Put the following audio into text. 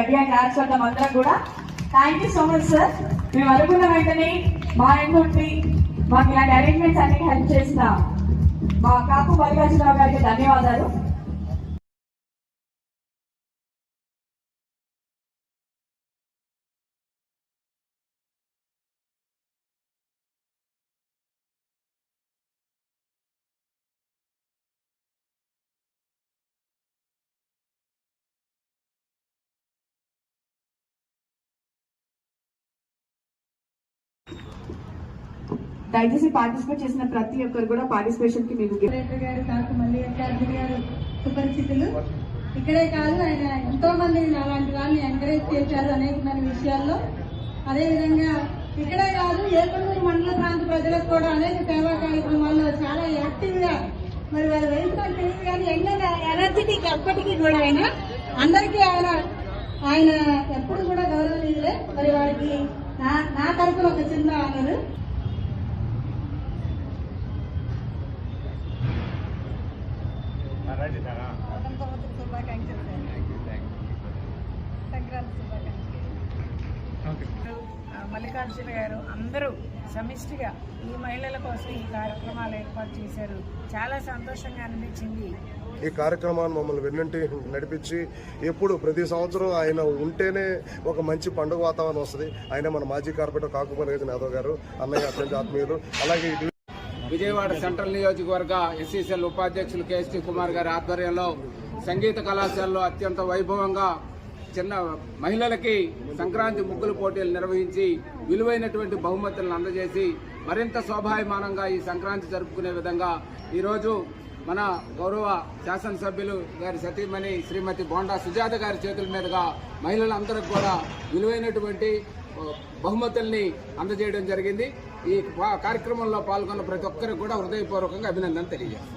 గట్టిగా క్లాస్ వద్దాం అందరం కూడా. Thank you so much sir. మేము అనుకున్న వెంటనే మా ఎండి మాకు ఇలాంటి అరేంజ్మెంట్స్ అన్ని హెల్ప్ చేసిన మా కాపు మల్లికార్జునరావు గారికి ధన్యవాదాలు. దయచేసి పార్టిసిపేట్ చేసిన ప్రతి ఒక్కరు కూడా పార్టిసిపేషన్ కి మీకు గారు కాకు మల్లికార్జున గారు సుపరిచితులు. ఇక్కడే కాదు, ఆయన ఎంతో మంది అలాంటి వాళ్ళని ఎంకరేజ్ చేశారు అనేకమైన విషయాల్లో. అదేవిధంగా ఇక్కడే కాదు, ఏలూరు మండల ప్రాంత ప్రజలకు కూడా అనేక సేవా కార్యక్రమాల్లో చాలా యాక్టివ్ గా మరి వారి వయసు తెలియదు కానీ ఎనర్జెటిక్ ఎప్పటికీ కూడా అందరికీ ఆయన ఎప్పుడు కూడా గౌరవనీయులే. మరి వారికి నా తరఫున ఒక చిన్న ఆనరు. మల్లికార్జున గారు అందరూ సమిష్టిగా ఈ మహిళల కోసం ఈ కార్యక్రమాలు ఏర్పాటు చేశారు. చాలా సంతోషంగా అనిపించింది. ఈ కార్యక్రమాన్ని మమ్మల్ని వెన్నంటి నడిపించి ఎప్పుడు ప్రతి సంవత్సరం ఆయన ఉంటేనే ఒక మంచి పండుగ వాతావరణం వస్తుంది. ఆయన మన మాజీ కార్పొరేటర్ కాకు మల్లికార్జున యాదవ్ గారు అన్నయ్య అత్యంత ఆత్మీయులు. అలాగే విజయవాడ సెంట్రల్ నియోజకవర్గ ఎస్సీసీఎల్ ఉపాధ్యక్షులు కేఎస్టీ కుమార్ గారి ఆధ్వర్యంలో సంగీత కళాశాలలో అత్యంత వైభవంగా చిన్న మహిళలకి సంక్రాంతి ముగ్గుల పోటీలు నిర్వహించి విలువైనటువంటి బహుమతులను అందజేసి మరింత శోభాయమానంగా ఈ సంక్రాంతి జరుపుకునే విధంగా ఈరోజు మన గౌరవ శాసనసభ్యులు గారి సతీమణి శ్రీమతి బోండా సుజాత గారి చేతుల మీదుగా మహిళలందరికీ కూడా విలువైనటువంటి బహుమతుల్ని అందజేయడం జరిగింది. ఈ కార్యక్రమంలో పాల్గొన్న ప్రతి ఒక్కరికి కూడా హృదయపూర్వకంగా అభినందన తెలియజేస్తాను.